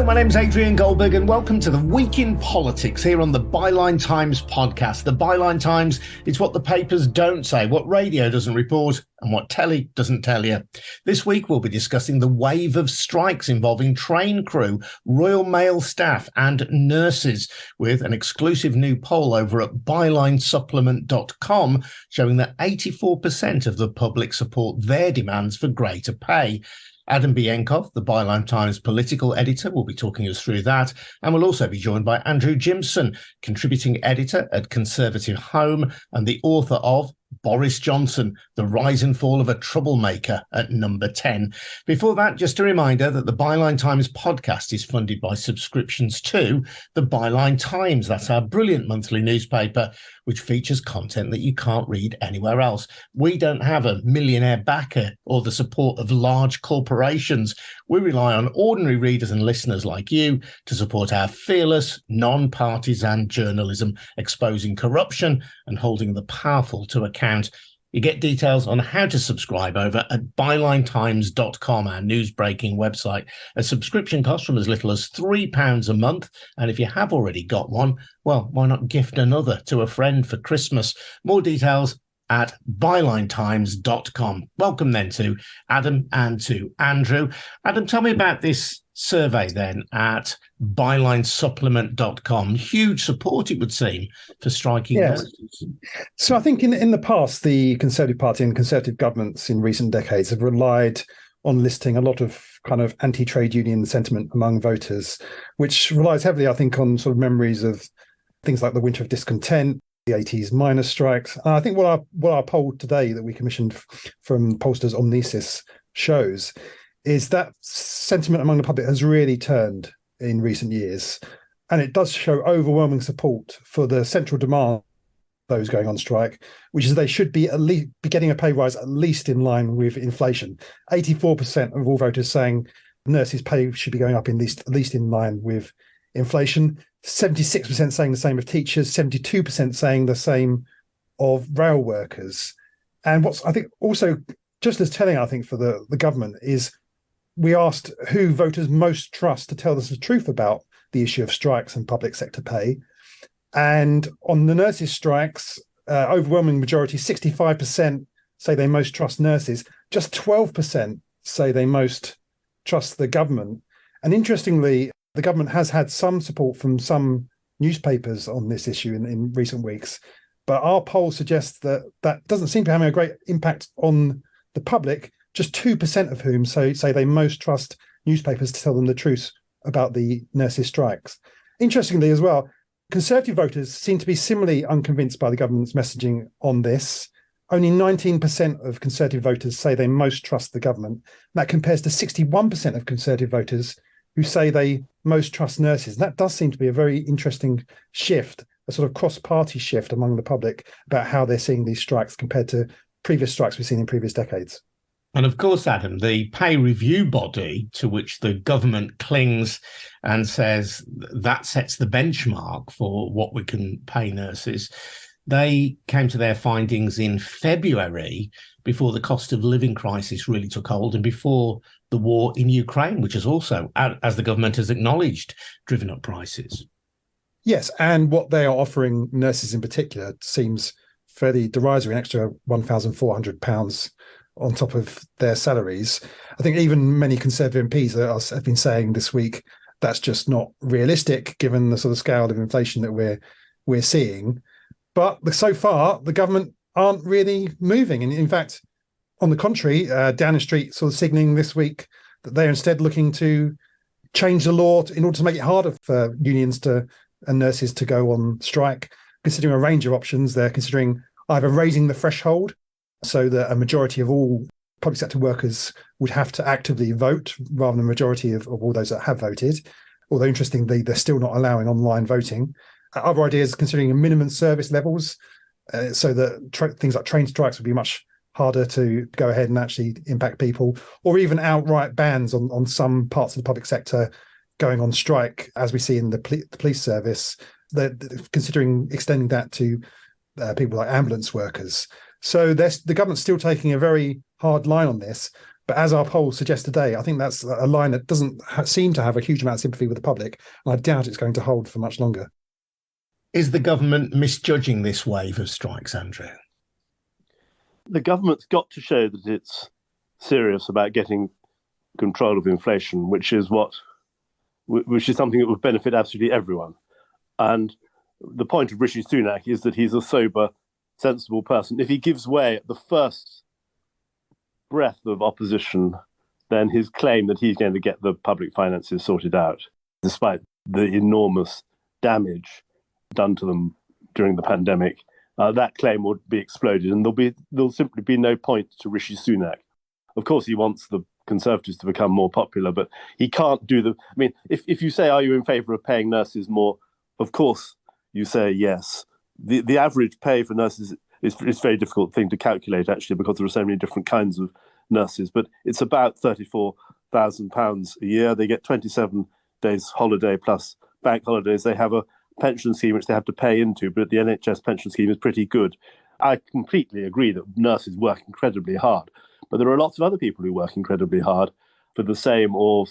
my name's Adrian Goldberg and welcome to the Week in Politics here on the Byline Times podcast. The Byline Times is what the papers don't say, what radio doesn't report and what telly doesn't tell you. This week we'll be discussing the wave of strikes involving train crew, Royal Mail staff and nurses, with an exclusive new poll over at bylinesupplement.com showing that 84% of the public support their demands for greater pay. Adam Bienkov, the Byline Times political editor, will be talking us through that. And we'll also be joined by Andrew Gimson, contributing editor at Conservative Home and the author of Boris Johnson, The Rise and Fall of a Troublemaker at number 10. Before that, just a reminder that the Byline Times podcast is funded by subscriptions to the Byline Times. That's our brilliant monthly newspaper, which features content that you can't read anywhere else. We don't have a millionaire backer or the support of large corporations. We rely on ordinary readers and listeners like you to support our fearless, non-partisan journalism, exposing corruption and holding the powerful to account. You get details on how to subscribe over at bylinetimes.com, our news-breaking website. A subscription costs from as little as £3 a month. And if you have already got one, well, why not gift another to a friend for Christmas? More details at bylinetimes.com. Welcome then to Adam and to Andrew. Adam, tell me about this survey then at bylinesupplement.com. Huge support, it would seem, for striking nurses. So I think in the past, the Conservative Party and Conservative governments in recent decades have relied on listing a lot of kind of anti-trade union sentiment among voters, which relies heavily, I think, on sort of memories of things like the Winter of Discontent, the 80s miners' strikes. And I think what our poll today that we commissioned from pollsters Omnisis shows is that sentiment among the public has really turned in recent years. And it does show overwhelming support for the central demand those going on strike, which is they should be at least be getting a pay rise at least in line with inflation. 84% of all voters saying nurses' pay should be going up at least in line with inflation. 76% saying the same of teachers, 72% saying the same of rail workers. And what's, I think, also just as telling, I think, for the government is we asked who voters most trust to tell us the truth about the issue of strikes and public sector pay. And on the nurses' strikes, overwhelming majority, 65% say they most trust nurses. Just 12% say they most trust the government. And interestingly, the government has had some support from some newspapers on this issue in recent weeks. But our poll suggests that doesn't seem to have a great impact on the public, just 2% of whom say they most trust newspapers to tell them the truth about the nurses' strikes. Interestingly as well, Conservative voters seem to be similarly unconvinced by the government's messaging on this. Only 19% of Conservative voters say they most trust the government. That compares to 61% of Conservative voters who say they most trust nurses. And that does seem to be a very interesting shift, a sort of cross-party shift among the public about how they're seeing these strikes compared to previous strikes we've seen in previous decades. And of course, Adam, the pay review body to which the government clings and says that sets the benchmark for what we can pay nurses, they came to their findings in February before the cost of living crisis really took hold and before the war in Ukraine, which has also, as the government has acknowledged, driven up prices. Yes, and what they are offering nurses in particular seems fairly derisory, an extra £1,400 on top of their salaries. I think even many Conservative MPs have been saying this week that's just not realistic given the sort of scale of inflation that we're seeing. But so far, the government aren't really moving. And in fact, on the contrary, Downing Street sort of signalling this week that they're instead looking to change the law in order to make it harder for unions and nurses to go on strike, considering a range of options. They're considering either raising the threshold so that a majority of all public sector workers would have to actively vote rather than a majority of all those that have voted. Although interestingly, they're still not allowing online voting. Other ideas considering minimum service levels so that things like train strikes would be much harder to go ahead and actually impact people, or even outright bans on some parts of the public sector going on strike, as we see in the police service. They're considering extending that to people like ambulance workers. So the government's still taking a very hard line on this. But as our poll suggests today, I think that's a line that doesn't seem to have a huge amount of sympathy with the public, and I doubt it's going to hold for much longer. Is the government misjudging this wave of strikes, Andrew? The government's got to show that it's serious about getting control of inflation, which is something that would benefit absolutely everyone. And the point of Rishi Sunak is that he's a sober, sensible person. If he gives way at the first breath of opposition, then his claim that he's going to get the public finances sorted out, despite the enormous damage done to them during the pandemic, that claim would be exploded, and there'll simply be no point to Rishi Sunak. Of course, he wants the Conservatives to become more popular, but he can't do the. I mean, if you say, "Are you in favour of paying nurses more?" Of course, you say yes. The average pay for nurses is a very difficult thing to calculate, actually, because there are so many different kinds of nurses. But it's about £34,000 a year. They get 27 days holiday plus bank holidays. They have a pension scheme which they have to pay into, but the NHS pension scheme is pretty good. I completely agree that nurses work incredibly hard, but there are lots of other people who work incredibly hard for the same or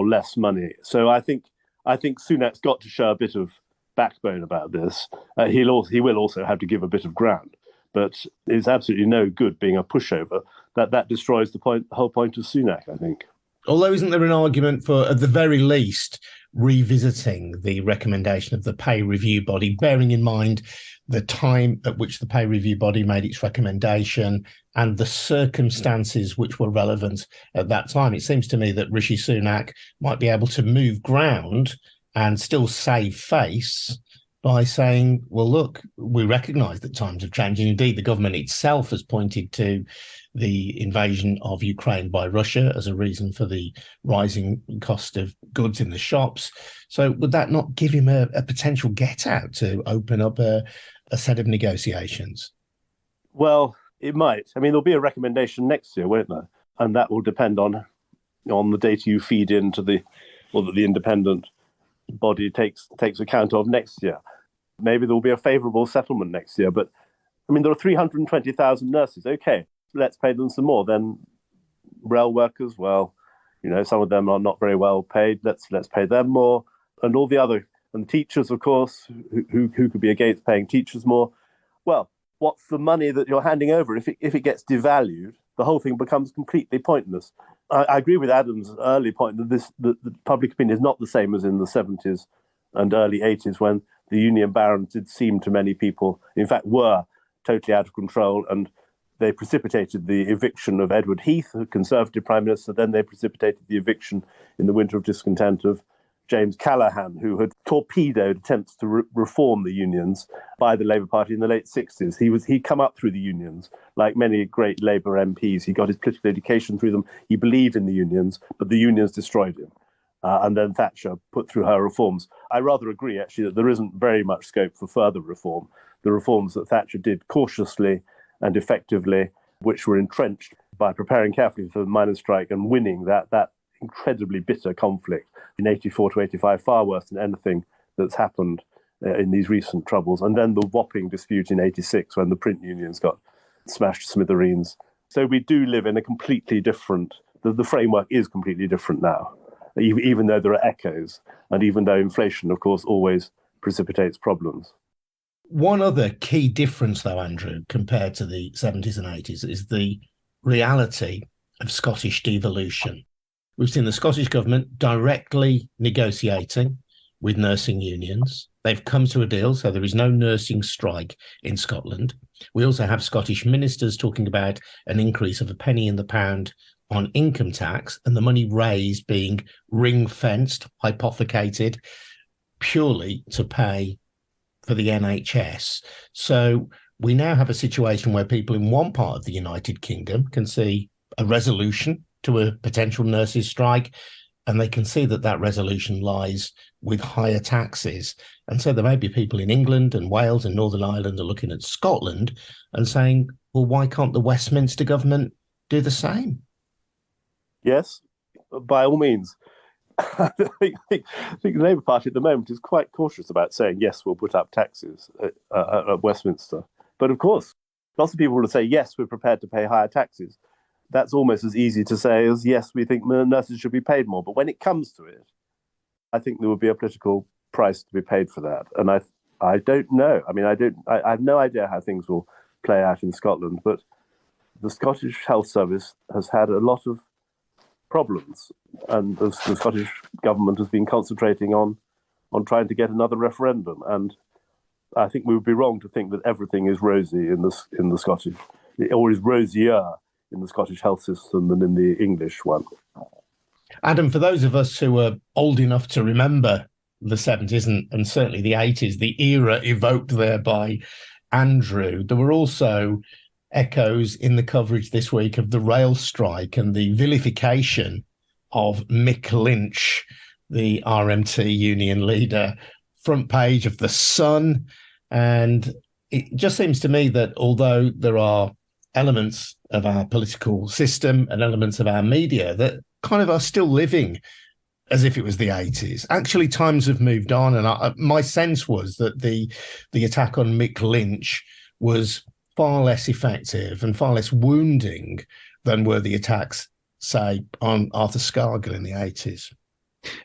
less money. So I think Sunak's got to show a bit of backbone about this. He will also have to give a bit of ground, but it's absolutely no good being a pushover. That destroys the whole point of Sunak, I think. Although isn't there an argument for, at the very least, revisiting the recommendation of the pay review body, bearing in mind the time at which the pay review body made its recommendation and the circumstances which were relevant at that time? It seems to me that Rishi Sunak might be able to move ground and still save face by saying, well, look, we recognise that times have changed. And indeed, the government itself has pointed to the invasion of Ukraine by Russia as a reason for the rising cost of goods in the shops. So would that not give him a potential get out to open up a set of negotiations? Well, it might. I mean, there'll be a recommendation next year, won't there? And that will depend on the data you feed into that the independent body takes account of next year. Maybe there will be a favourable settlement next year. But, I mean, there are 320,000 nurses. OK, let's pay them some more. Then rail workers, well, some of them are not very well paid. Let's pay them more. And all the other, and teachers, of course, who could be against paying teachers more. Well, what's the money that you're handing over? If it gets devalued, the whole thing becomes completely pointless. I agree with Adam's early point that the public opinion is not the same as in the 70s and early 80s, when the union barons did seem to many people, in fact, were totally out of control, and they precipitated the eviction of Edward Heath, a Conservative Prime Minister. Then they precipitated the eviction in the winter of discontent of James Callaghan, who had torpedoed attempts to reform the unions by the Labour Party in the late 60s. He'd come up through the unions, like many great Labour MPs. He got his political education through them. He believed in the unions, but the unions destroyed him. And then Thatcher put through her reforms. I rather agree, actually, that there isn't very much scope for further reform. The reforms that Thatcher did cautiously and effectively, which were entrenched by preparing carefully for the miners' strike and winning that incredibly bitter conflict in 84 to 85, far worse than anything that's happened in these recent troubles. And then the whopping dispute in 86 when the print unions got smashed to smithereens. So we do live in a completely different, the framework is completely different now, even though there are echoes, and even though inflation, of course, always precipitates problems. One other key difference, though, Andrew, compared to the 70s and 80s, is the reality of Scottish devolution. We've seen the Scottish government directly negotiating with nursing unions. They've come to a deal, so there is no nursing strike in Scotland. We also have Scottish ministers talking about an increase of a penny in the pound on income tax, and the money raised being ring-fenced, hypothecated, purely to pay for the NHS. So we now have a situation where people in one part of the United Kingdom can see a resolution to a potential nurses' strike, and they can see that resolution lies with higher taxes. And so there may be people in England and Wales and Northern Ireland are looking at Scotland and saying, well, why can't the Westminster government do the same? Yes, by all means. I think the Labour Party at the moment is quite cautious about saying, yes, we'll put up taxes at Westminster. But of course, lots of people will say, yes, we're prepared to pay higher taxes. that's almost as easy to say as, yes, we think nurses should be paid more. But when it comes to it, I think there would be a political price to be paid for that. And I don't know. I mean, I have no idea how things will play out in Scotland, but the Scottish Health Service has had a lot of problems, and the Scottish government has been concentrating on trying to get another referendum. And I think we would be wrong to think that everything is rosy in the Scottish, or is rosier in the Scottish health system than in the English one. Adam, for those of us who are old enough to remember the 70s and certainly the 80s, the era evoked there by Andrew, there were also echoes in the coverage this week of the rail strike and the vilification of Mick Lynch, the RMT union leader, front page of The Sun. And it just seems to me that although there are elements of our political system and elements of our media that kind of are still living as if it was the 80s, actually times have moved on. And my sense was that the attack on Mick Lynch was far less effective and far less wounding than were the attacks, say, on Arthur Scargill in the 80s.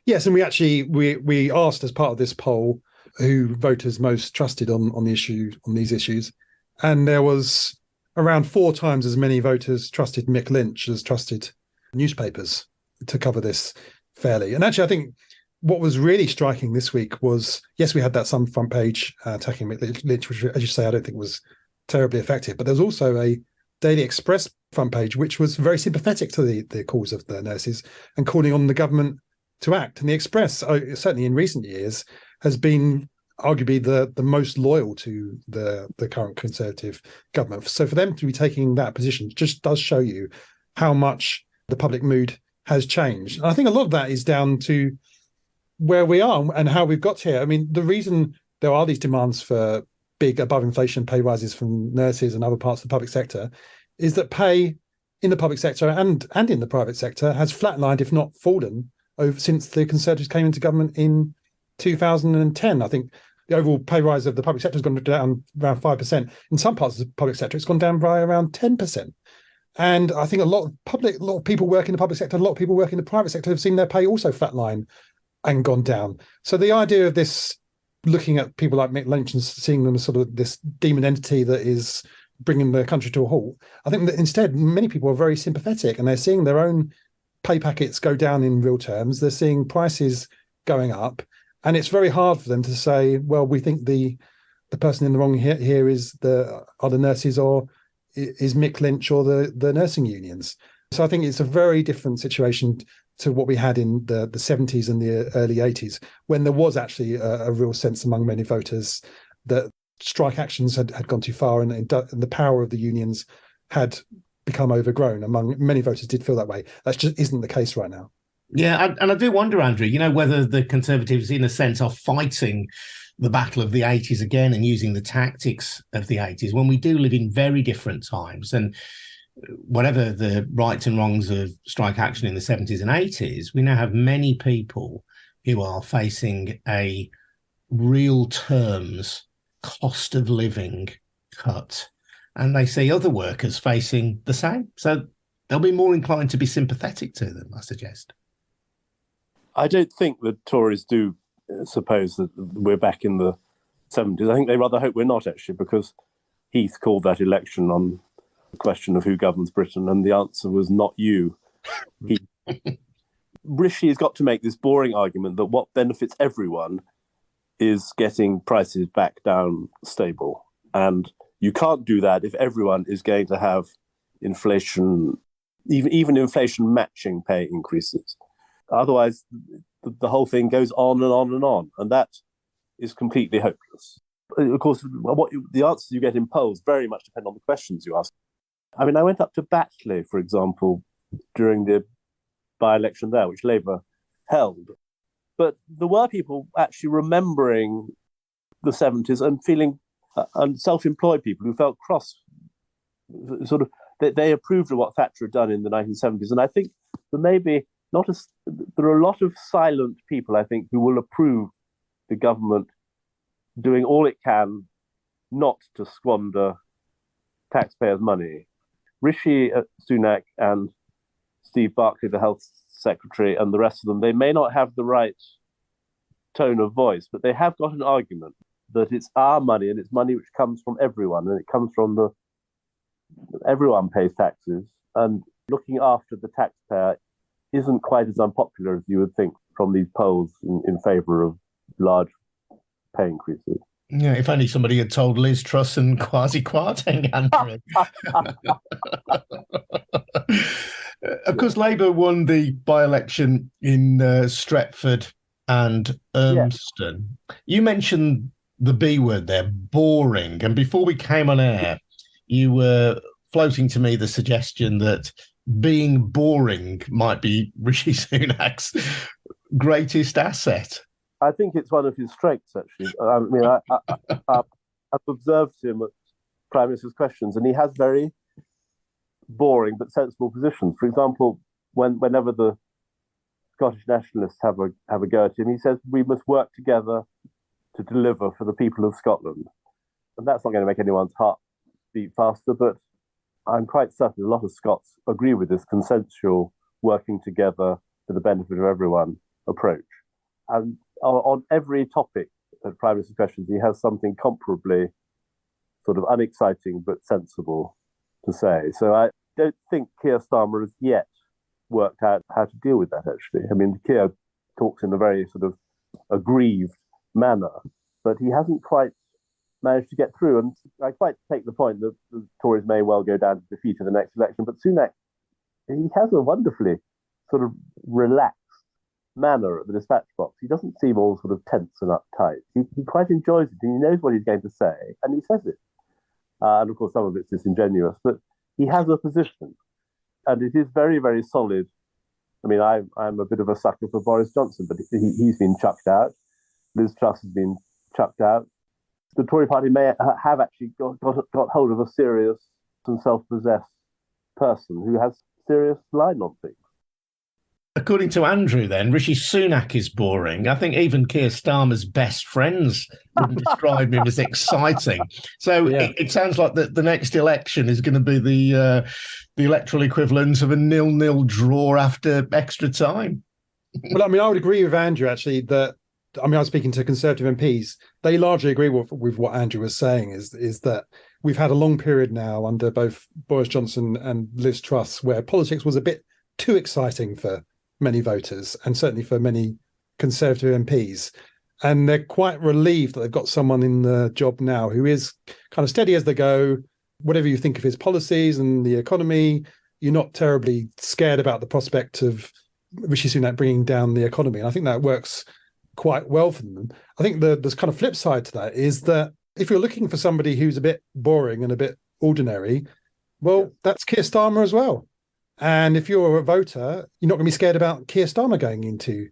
Yes, and we asked as part of this poll who voters most trusted on these issues, and there was around 4 times as many voters trusted Mick Lynch as trusted newspapers to cover this fairly. And actually, I think what was really striking this week was, yes, we had that Sun front page attacking Mick Lynch, which, as you say, I don't think was terribly effective. But there was also a Daily Express front page, which was very sympathetic to the cause of the nurses and calling on the government to act. And the Express, certainly in recent years, has been arguably the most loyal to the current Conservative government. So for them to be taking that position just does show you how much the public mood has changed. And I think a lot of that is down to where we are and how we've got here. I mean, the reason there are these demands for big above inflation pay rises from nurses and other parts of the public sector is that pay in the public sector and in the private sector has flatlined, if not fallen, since the Conservatives came into government in 2010. I think the overall pay rise of the public sector has gone down around 5%. In some parts of the public sector, it's gone down by around 10%. And I think a lot of people work in the public sector, a lot of people work in the private sector have seen their pay also flatline and gone down. So the idea of this, looking at people like Mick Lynch and seeing them as sort of this demon entity that is bringing the country to a halt, I think that instead many people are very sympathetic and they're seeing their own pay packets go down in real terms. They're seeing prices going up. And it's very hard for them to say, well, we think the person in the wrong here is the nurses or is Mick Lynch or the nursing unions. So I think it's a very different situation to what we had in the 70s and the early 80s, when there was actually a real sense among many voters that strike actions had gone too far and the power of the unions had become overgrown. Among many voters did feel that way. That just isn't the case right now. Yeah, and I do wonder, Andrew, whether the Conservatives, in a sense, are fighting the battle of the 80s again and using the tactics of the 80s when we do live in very different times. And whatever the rights and wrongs of strike action in the 70s and 80s, we now have many people who are facing a real terms cost of living cut. And they see other workers facing the same. So they'll be more inclined to be sympathetic to them, I suggest. I don't think the Tories do suppose that we're back in the 70s. I think they rather hope we're not, actually, because Heath called that election on the question of who governs Britain, and the answer was not you. Rishi has got to make this boring argument that what benefits everyone is getting prices back down stable. And you can't do that if everyone is going to have inflation, even inflation matching pay increases. Otherwise, the whole thing goes on and on and on, and that is completely hopeless. Of course, the answers you get in polls very much depend on the questions you ask. I mean, I went up to Batley, for example, during the by-election there, which Labour held. But there were people actually remembering the 70s and feeling, and self-employed people who felt cross, sort of, they approved of what Thatcher had done in the 1970s. And I think there may be there are a lot of silent people, I think, who will approve the government doing all it can not to squander taxpayers' money. Rishi Sunak and Steve Barclay, the health secretary, and the rest of them, they may not have the right tone of voice, but they have got an argument that it's our money and it's money which comes from everyone, and it comes from everyone pays taxes, and looking after the taxpayer isn't quite as unpopular as you would think from these polls in favour of large pay increases. Yeah, if only somebody had told Liz Truss and Kwasi Kwarteng, Andrew. Of course, Labour won the by-election in Stretford and Urmston. Yeah. You mentioned the B word there, boring. And before we came on air, you were floating to me the suggestion that being boring might be Rishi Sunak's greatest asset. I think it's one of his strengths, actually. I mean, I've observed him at Prime Minister's questions, and he has very boring but sensible positions. For example, whenever the Scottish nationalists have a go at him, he says we must work together to deliver for the people of Scotland. And that's not going to make anyone's heart beat faster, but I'm quite certain a lot of Scots agree with this consensual working together for the benefit of everyone approach. And on every topic at Prime Minister's questions, he has something comparably sort of unexciting but sensible to say. So I don't think Keir Starmer has yet worked out how to deal with that, actually. I mean, Keir talks in a very sort of aggrieved manner, but he hasn't quite managed to get through. And I quite take the point that the Tories may well go down to defeat in the next election, but Sunak, he has a wonderfully sort of relaxed manner at the dispatch box. He doesn't seem all sort of tense and uptight. He quite enjoys it, and he knows what he's going to say, and he says it. And of course, some of it's disingenuous, but he has a position, and it is very, very solid. I mean, I'm a bit of a sucker for Boris Johnson, but he's been chucked out. Liz Truss has been chucked out. The Tory party may have actually got hold of a serious and self-possessed person who has serious line on things. According to Andrew, then, Rishi Sunak is boring. I think even Keir Starmer's best friends wouldn't describe him as exciting. So yeah. It sounds like the next election is going to be the electoral equivalent of a 0-0 draw after extra time. Well, I mean, I would agree with Andrew, actually, that, I mean, I was speaking to Conservative MPs. They largely agree with what Andrew was saying, is that we've had a long period now under both Boris Johnson and Liz Truss where politics was a bit too exciting for many voters and certainly for many Conservative MPs. And they're quite relieved that they've got someone in the job now who is kind of steady as they go. Whatever you think of his policies and the economy, you're not terribly scared about the prospect of Rishi Sunak bringing down the economy. And I think that works quite well for them. I think the kind of flip side to that is that if you're looking for somebody who's a bit boring and a bit ordinary, well, that's Keir Starmer as well. And if you're a voter, you're not going to be scared about Keir Starmer going into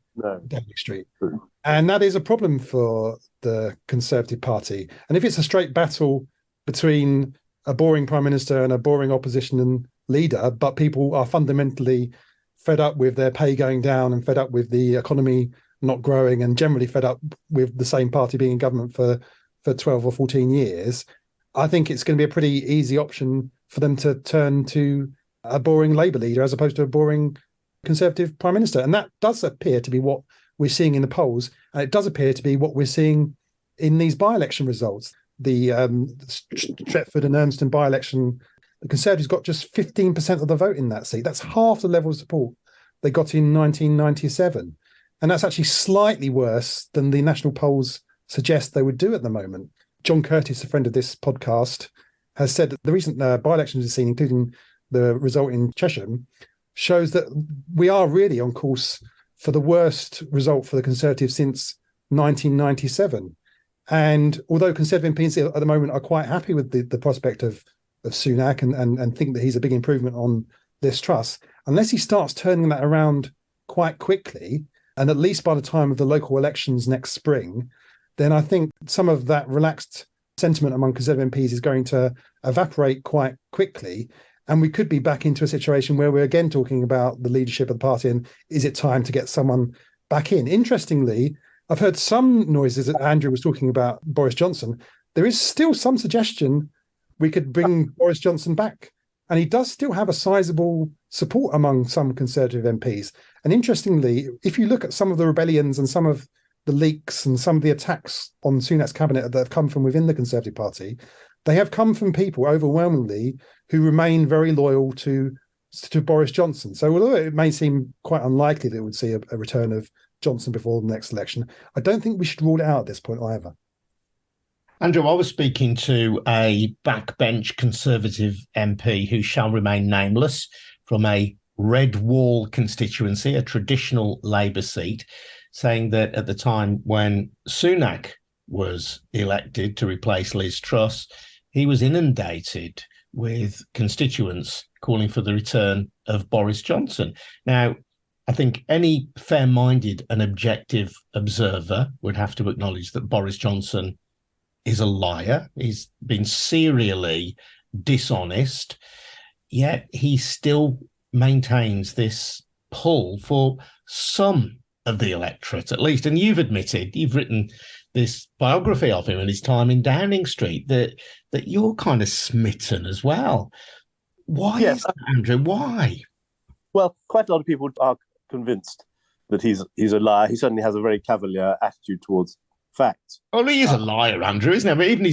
Downing Street. True. And that is a problem for the Conservative Party. And if it's a straight battle between a boring Prime Minister and a boring opposition leader, but people are fundamentally fed up with their pay going down and fed up with the economy not growing and generally fed up with the same party being in government for 12 or 14 years, I think it's going to be a pretty easy option for them to turn to a boring Labour leader as opposed to a boring Conservative Prime Minister. And that does appear to be what we're seeing in the polls. And it does appear to be what we're seeing in these by-election results. The Stretford and Urmston by-election, the Conservatives got just 15% of the vote in that seat. That's half the level of support they got in 1997. And that's actually slightly worse than the national polls suggest they would do at the moment. John Curtis, a friend of this podcast, has said that the recent by-elections we've seen, including the result in Chesham, shows that we are really on course for the worst result for the Conservatives since 1997. And although Conservative MPs at the moment are quite happy with the prospect of Sunak and think that he's a big improvement on Liz Truss, unless he starts turning that around quite quickly, and at least by the time of the local elections next spring, then I think some of that relaxed sentiment among Conservative MPs is going to evaporate quite quickly. And we could be back into a situation where we're again talking about the leadership of the party and is it time to get someone back in? Interestingly, I've heard some noises that Andrew was talking about Boris Johnson. There is still some suggestion we could bring Boris Johnson back And he does still have a sizable support among some Conservative MPs. And interestingly, if you look at some of the rebellions and some of the leaks and some of the attacks on Sunak's cabinet that have come from within the Conservative Party, they have come from people overwhelmingly who remain very loyal to Boris Johnson. So although it may seem quite unlikely that we would see a return of Johnson before the next election, I don't think we should rule it out at this point either. Andrew, I was speaking to a backbench Conservative MP who shall remain nameless from a Red Wall constituency, a traditional Labour seat, saying that at the time when Sunak was elected to replace Liz Truss, he was inundated with constituents calling for the return of Boris Johnson. Now, I think any fair-minded and objective observer would have to acknowledge that Boris Johnson is a liar. He's been serially dishonest, yet he still maintains this pull for some of the electorate, at least. And you've admitted, you've written this biography of him and his time in Downing Street, that you're kind of smitten as well. Why is that, Andrew? Why? Well, quite a lot of people are convinced that he's a liar. He certainly has a very cavalier attitude towards facts. Well, he is a liar, Andrew, isn't he? I mean,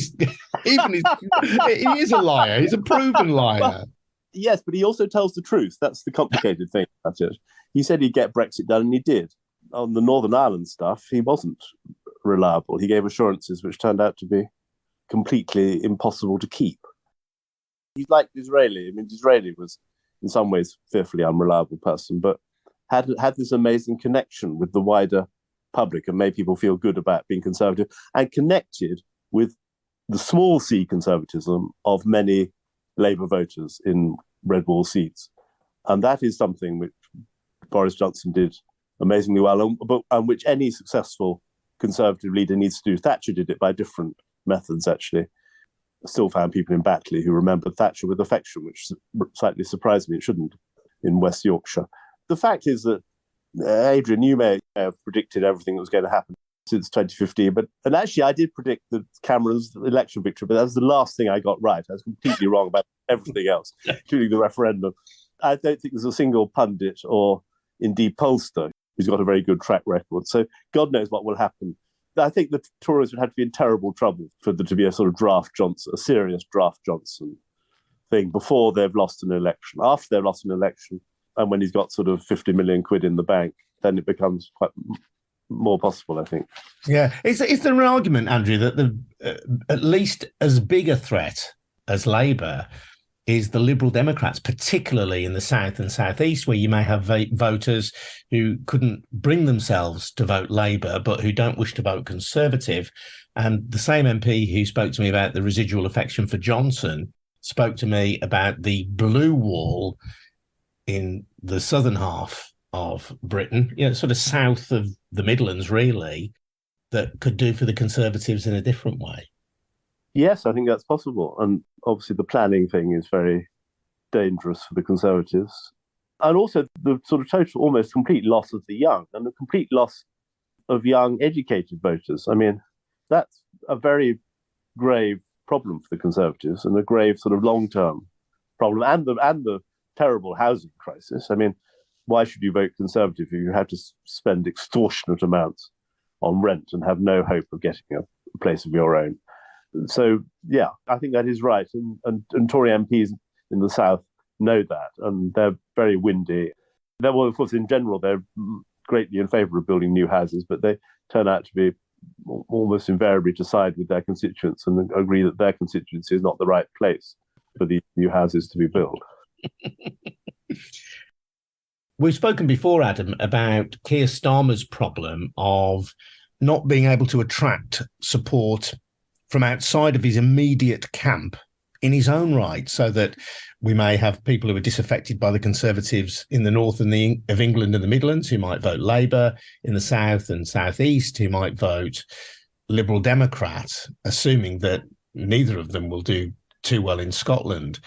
he is a liar. He's a proven liar. Well, yes, but he also tells the truth. That's the complicated thing about it. He said he'd get Brexit done, and he did. On the Northern Ireland stuff, he wasn't reliable. He gave assurances which turned out to be completely impossible to keep. He's like Disraeli. I mean, Disraeli was in some ways a fearfully unreliable person, but had this amazing connection with the wider public and made people feel good about being Conservative, and connected with the small c conservatism of many Labour voters in Red Wall seats. And that is something which Boris Johnson did amazingly well, and which any successful Conservative leader needs to do. Thatcher did it by different methods, actually. Still found people in Batley who remembered Thatcher with affection, which slightly surprised me. It shouldn't, in West Yorkshire. The fact is that, Adrian, you may have predicted everything that was going to happen since 2015, and actually I did predict the Cameron's election victory, but that was the last thing I got right. I was completely wrong about everything else, including the referendum. I don't think there's a single pundit or indeed pollster who's got a very good track record. So God knows what will happen. I think the Tories would have to be in terrible trouble for there to be a sort of draft Johnson, a serious draft Johnson thing before they've lost an election. After they've lost an election, and when he's got sort of 50 million quid in the bank, then it becomes quite more possible, I think. Yeah. Is there an argument, Andrew, that at least as big a threat as Labour is the Liberal Democrats, particularly in the South and South East, where you may have voters who couldn't bring themselves to vote Labour, but who don't wish to vote Conservative. And the same MP who spoke to me about the residual affection for Johnson spoke to me about the blue wall in the southern half of Britain, sort of south of the Midlands, really, that could do for the Conservatives in a different way. Yes, I think that's possible. And obviously the planning thing is very dangerous for the Conservatives. And also the sort of total, almost complete loss of the young, and the complete loss of young, educated voters. I mean, that's a very grave problem for the Conservatives, and a grave sort of long-term problem, and the terrible housing crisis. I mean, why should you vote Conservative if you have to spend extortionate amounts on rent and have no hope of getting a place of your own? So, yeah, I think that is right. And Tory MPs in the South know that, and they're very windy. Well, of course, in general, they're greatly in favour of building new houses, but they turn out to be almost invariably to side with their constituents and agree that their constituency is not the right place for these new houses to be built. We've spoken before, Adam, about Keir Starmer's problem of not being able to attract support from outside of his immediate camp in his own right, so that we may have people who are disaffected by the Conservatives in the north of England and the Midlands who might vote Labour, in the south and southeast who might vote Liberal Democrat, assuming that neither of them will do too well in Scotland.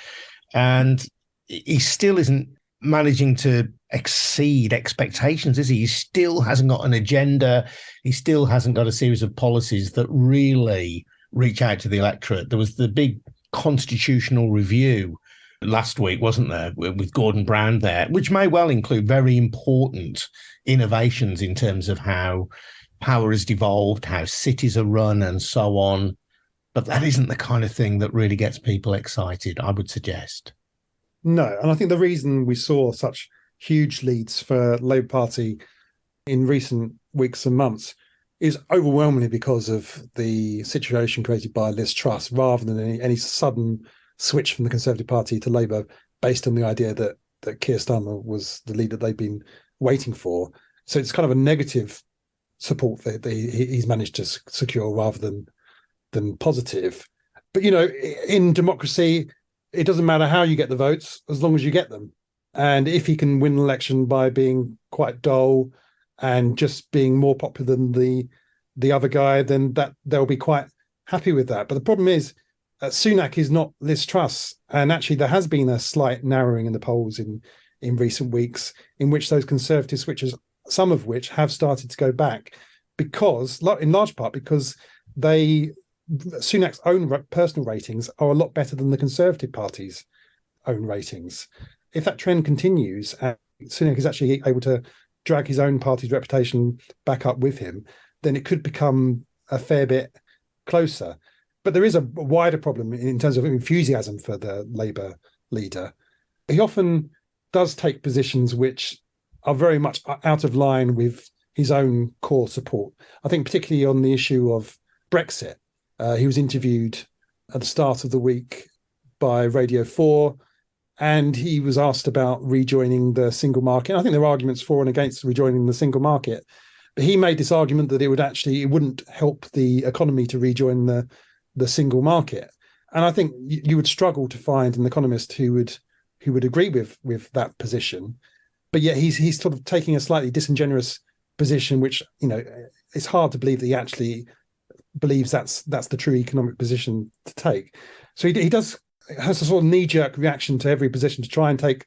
And he still isn't managing to exceed expectations, is he? He still hasn't got an agenda. He still hasn't got a series of policies that really reach out to the electorate. There was the big constitutional review last week, wasn't there, with Gordon Brown there, which may well include very important innovations in terms of how power has devolved, how cities are run and so on. But that isn't the kind of thing that really gets people excited, I would suggest. No, and I think the reason we saw such huge leads for Labour Party in recent weeks and months is overwhelmingly because of the situation created by Liz Truss, rather than any sudden switch from the Conservative Party to Labour based on the idea that Keir Starmer was the leader they've been waiting for. So it's kind of a negative support that he's managed to secure rather than positive. But, in democracy, it doesn't matter how you get the votes as long as you get them. And if he can win an election by being quite dull and just being more popular than the other guy, then they'll be quite happy with that. But the problem is, Sunak is not Liz Truss, and actually there has been a slight narrowing in the polls in recent weeks, in which those Conservative switchers, some of which have started to go back, because, in large part, because Sunak's own personal ratings are a lot better than the Conservative Party's own ratings. If that trend continues, and Sunak is actually able to drag his own party's reputation back up with him, then it could become a fair bit closer. But there is a wider problem in terms of enthusiasm for the Labour leader. He often does take positions which are very much out of line with his own core support. I think particularly on the issue of Brexit. He was interviewed at the start of the week by Radio 4, and he was asked about rejoining the single market. I think there are arguments for and against rejoining the single market. But he made this argument that it wouldn't help the economy to rejoin the single market. And I think you would struggle to find an economist who would agree with that position. But yet he's sort of taking a slightly disingenuous position, which, it's hard to believe that he actually believes that's the true economic position to take. So he has a sort of knee-jerk reaction to every position to try and take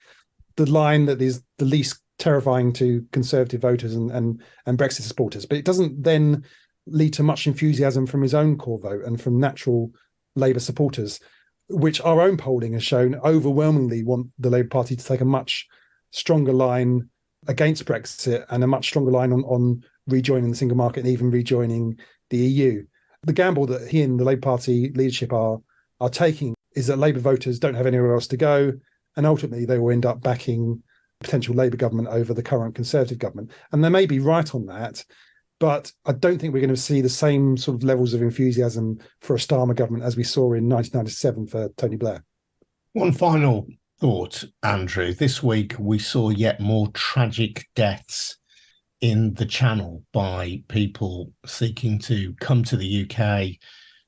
the line that is the least terrifying to Conservative voters and Brexit supporters. But it doesn't then lead to much enthusiasm from his own core vote and from natural Labour supporters, which our own polling has shown overwhelmingly want the Labour Party to take a much stronger line against Brexit and a much stronger line on rejoining the single market and even rejoining the EU. The gamble that he and the Labour Party leadership are taking is that Labour voters don't have anywhere else to go, and ultimately they will end up backing potential Labour government over the current Conservative government. And they may be right on that, but I don't think we're going to see the same sort of levels of enthusiasm for a Starmer government as we saw in 1997 for Tony Blair. One final thought, Andrew. This week we saw yet more tragic deaths in the Channel by people seeking to come to the UK,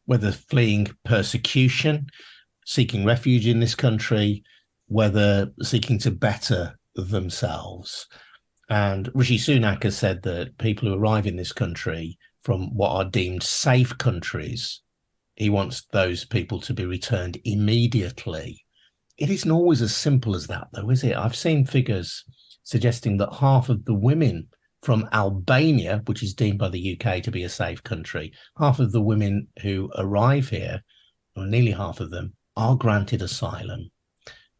whether fleeing persecution, seeking refuge in this country, whether seeking to better themselves. And Rishi Sunak has said that people who arrive in this country from what are deemed safe countries, he wants those people to be returned immediately. It isn't always as simple as that, though, is it? I've seen figures suggesting that half of the women from Albania, which is deemed by the UK to be a safe country, half of the women who arrive here, or nearly half of them, are granted asylum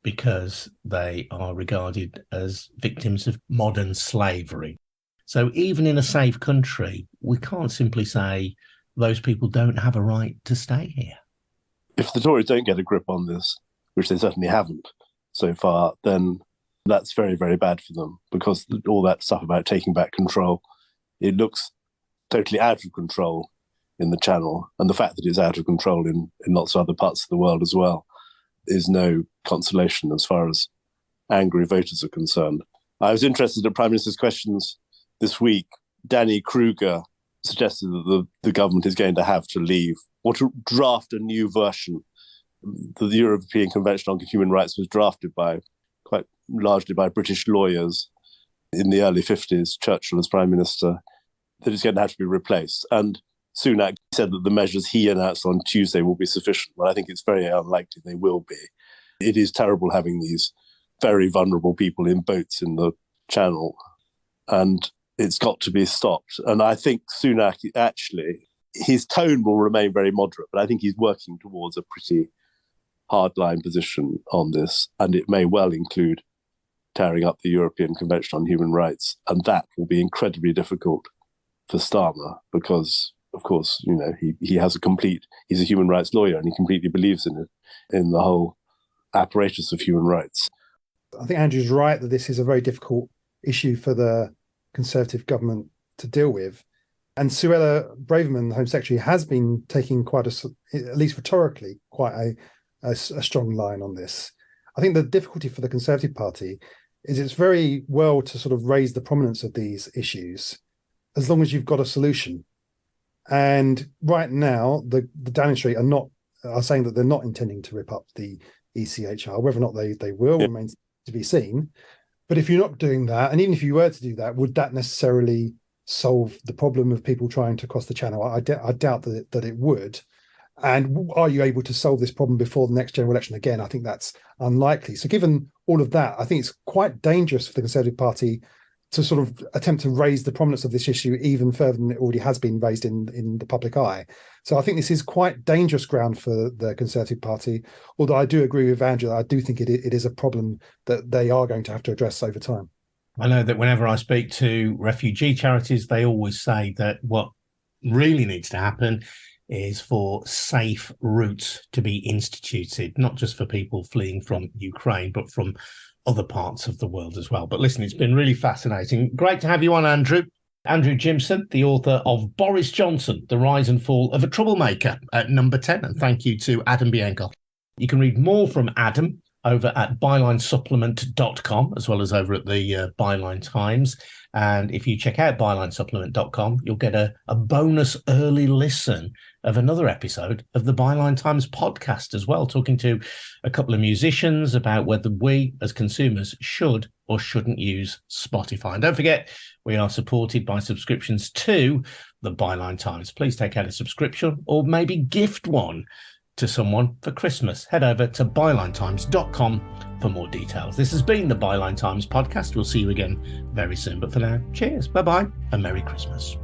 because they are regarded as victims of modern slavery. So even in a safe country, we can't simply say those people don't have a right to stay here. If the Tories don't get a grip on this, which they certainly haven't so far, then that's very, very bad for them, because all that stuff about taking back control, it looks totally out of control in the Channel. And the fact that it's out of control in lots of other parts of the world as well is no consolation as far as angry voters are concerned. I was interested in Prime Minister's questions this week. Danny Kruger suggested that the government is going to have to leave or to draft a new version. The European Convention on Human Rights was drafted quite largely by British lawyers in the early 50s, Churchill as Prime Minister, that it's going to have to be replaced. And Sunak said that the measures he announced on Tuesday will be sufficient. Well, I think it's very unlikely they will be. It is terrible having these very vulnerable people in boats in the Channel, and it's got to be stopped. And I think Sunak, actually, his tone will remain very moderate, but I think he's working towards a pretty hardline position on this, and it may well include tearing up the European Convention on Human Rights, and that will be incredibly difficult for Starmer because, of course, he's a human rights lawyer and he completely believes in it, in the whole apparatus of human rights. I think Andrew's right that this is a very difficult issue for the Conservative government to deal with. And Suella Braverman, the Home Secretary, has been taking at least rhetorically, quite a strong line on this. I think the difficulty for the Conservative Party is it's very well to sort of raise the prominence of these issues as long as you've got a solution. And right now, the Downing Street are saying that they're not intending to rip up the ECHR. Whether or not they will remains to be seen. But if you're not doing that, and even if you were to do that, would that necessarily solve the problem of people trying to cross the channel? I doubt that it would. And are you able to solve this problem before the next general election? Again, I think that's unlikely. So given all of that, I think it's quite dangerous for the Conservative Party to sort of attempt to raise the prominence of this issue even further than it already has been raised in the public eye. So I think this is quite dangerous ground for the Conservative Party, although I do agree with Andrew. I do think it is a problem that they are going to have to address over time. I know that whenever I speak to refugee charities, they always say that what really needs to happen is for safe routes to be instituted, not just for people fleeing from Ukraine, but from other parts of the world as well. But listen, it's been really fascinating. Great to have you on, Andrew. Andrew Gimson, the author of Boris Johnson, The Rise and Fall of a Troublemaker at number 10. And thank you to Adam Bienkov. You can read more from Adam over at bylinesupplement.com, as well as over at the Byline Times. And if you check out bylinesupplement.com, you'll get a bonus early listen of another episode of the Byline Times podcast as well, talking to a couple of musicians about whether we as consumers should or shouldn't use Spotify. And don't forget, we are supported by subscriptions to the Byline Times. Please take out a subscription or maybe gift one to someone for Christmas. Head over to bylinetimes.com for more details. This has been the Byline Times podcast. We'll see you again very soon. But for now, cheers, bye-bye, and Merry Christmas.